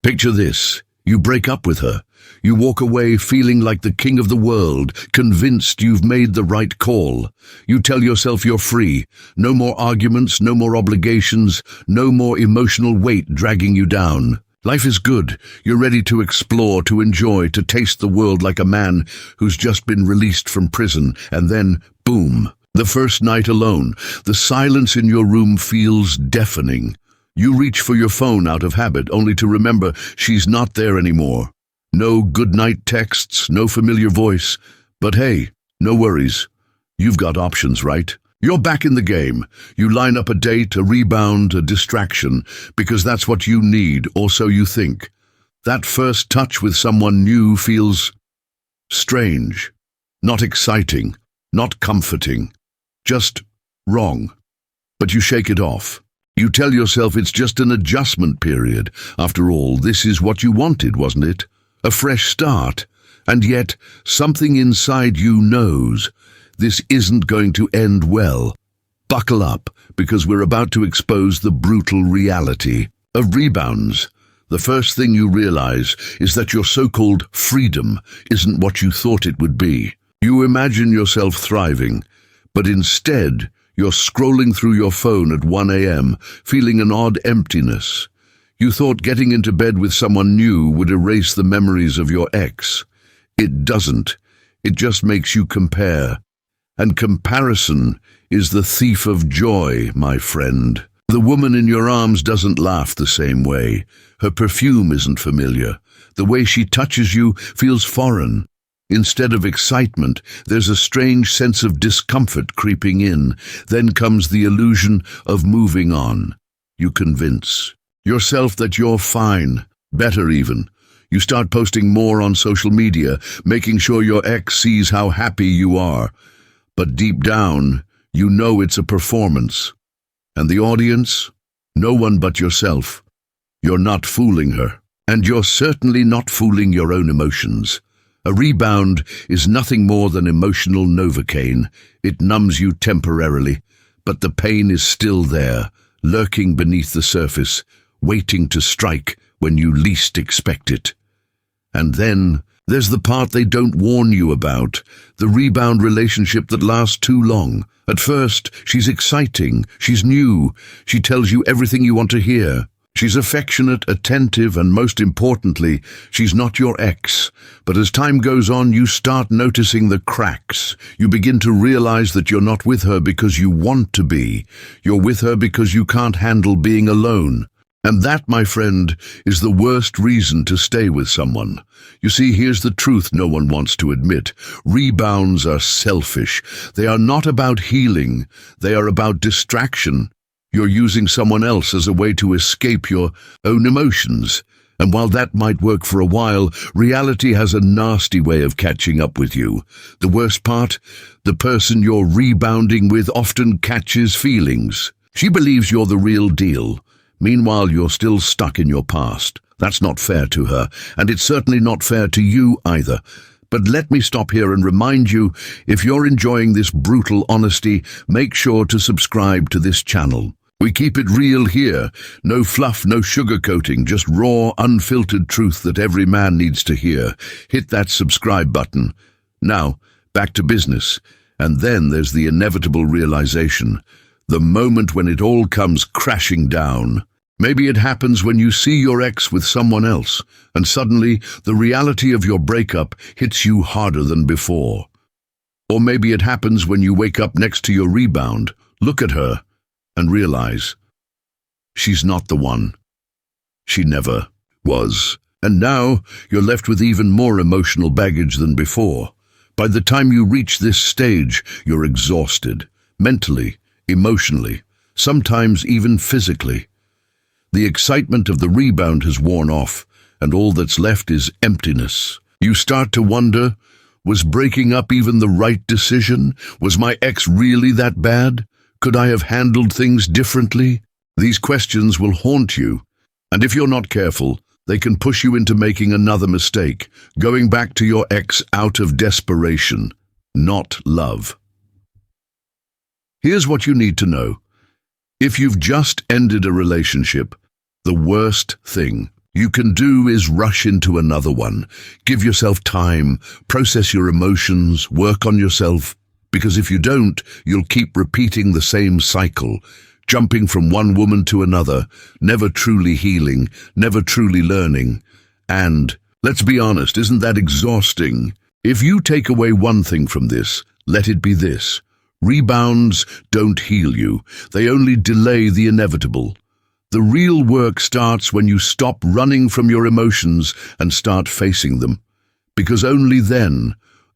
Picture this. You break up with her. You walk away feeling like the king of the world, convinced you've made the right call. You tell yourself you're free. No more arguments, no more obligations, no more emotional weight dragging you down. Life is good. You're ready to explore, to enjoy, to taste the world like a man who's just been released from prison. And then, boom, the first night alone, the silence in your room feels deafening. You reach for your phone out of habit, only to remember she's not there anymore. No goodnight texts, no familiar voice. But hey, no worries. You've got options, right? You're back in the game. You line up a date, a rebound, a distraction, because that's what you need, or so you think. That first touch with someone new feels strange, not exciting, not comforting, just wrong. But you shake it off. You tell yourself it's just an adjustment period. After all, this is what you wanted, wasn't it? A fresh start. And yet, something inside you knows this isn't going to end well. Buckle up, because we're about to expose the brutal reality of rebounds. The first thing you realize is that your so-called freedom isn't what you thought it would be. You imagine yourself thriving, but instead, you're scrolling through your phone at 1 a.m., feeling an odd emptiness. You thought getting into bed with someone new would erase the memories of your ex. It doesn't. It just makes you compare. And comparison is the thief of joy, my friend. The woman in your arms doesn't laugh the same way. Her perfume isn't familiar. The way she touches you feels foreign. Instead of excitement, there's a strange sense of discomfort creeping in. Then comes the illusion of moving on. You convince yourself that you're fine, better even. You start posting more on social media, making sure your ex sees how happy you are. But deep down, you know it's a performance. And the audience? No one but yourself. You're not fooling her. And you're certainly not fooling your own emotions. A rebound is nothing more than emotional Novocaine. It numbs you temporarily, but the pain is still there, lurking beneath the surface, waiting to strike when you least expect it. And then there's the part they don't warn you about, the rebound relationship that lasts too long. At first, she's exciting, she's new, she tells you everything you want to hear. She's affectionate, attentive, and most importantly, she's not your ex. But as time goes on, you start noticing the cracks. You begin to realize that you're not with her because you want to be. You're with her because you can't handle being alone. And that, my friend, is the worst reason to stay with someone. You see, here's the truth no one wants to admit. Rebounds are selfish. They are not about healing. They are about distraction. You're using someone else as a way to escape your own emotions. And while that might work for a while, reality has a nasty way of catching up with you. The worst part? The person you're rebounding with often catches feelings. She believes you're the real deal. Meanwhile, you're still stuck in your past. That's not fair to her, and it's certainly not fair to you either. But let me stop here and remind you, if you're enjoying this brutal honesty, make sure to subscribe to this channel. We keep it real here. No fluff, no sugarcoating, just raw, unfiltered truth that every man needs to hear. Hit that subscribe button. Now, back to business. And then there's the inevitable realization. The moment when it all comes crashing down. Maybe it happens when you see your ex with someone else, and suddenly the reality of your breakup hits you harder than before. Or maybe it happens when you wake up next to your rebound, look at her, and realize she's not the one. She never was. And now you're left with even more emotional baggage than before. By the time you reach this stage, you're exhausted, mentally, emotionally, sometimes even physically. The excitement of the rebound has worn off, and all that's left is emptiness. You start to wonder, was breaking up even the right decision? Was my ex really that bad? Could I have handled things differently? These questions will haunt you, and if you're not careful, they can push you into making another mistake, going back to your ex out of desperation, not love. Here's what you need to know. If you've just ended a relationship, the worst thing you can do is rush into another one. Give yourself time, process your emotions, work on yourself, because if you don't, you'll keep repeating the same cycle, jumping from one woman to another, never truly healing, never truly learning. And, let's be honest, isn't that exhausting? If you take away one thing from this, let it be this. Rebounds don't heal you. They only delay the inevitable. The real work starts when you stop running from your emotions and start facing them. Because only then,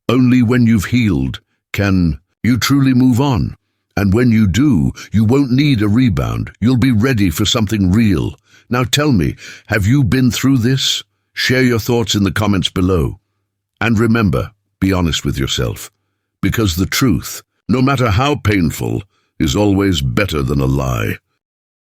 only when you've healed, can you truly move on. And when you do, you won't need a rebound. You'll be ready for something real. Now tell me, have you been through this? Share your thoughts in the comments below. And remember, be honest with yourself. Because the truth, no matter how painful, is always better than a lie.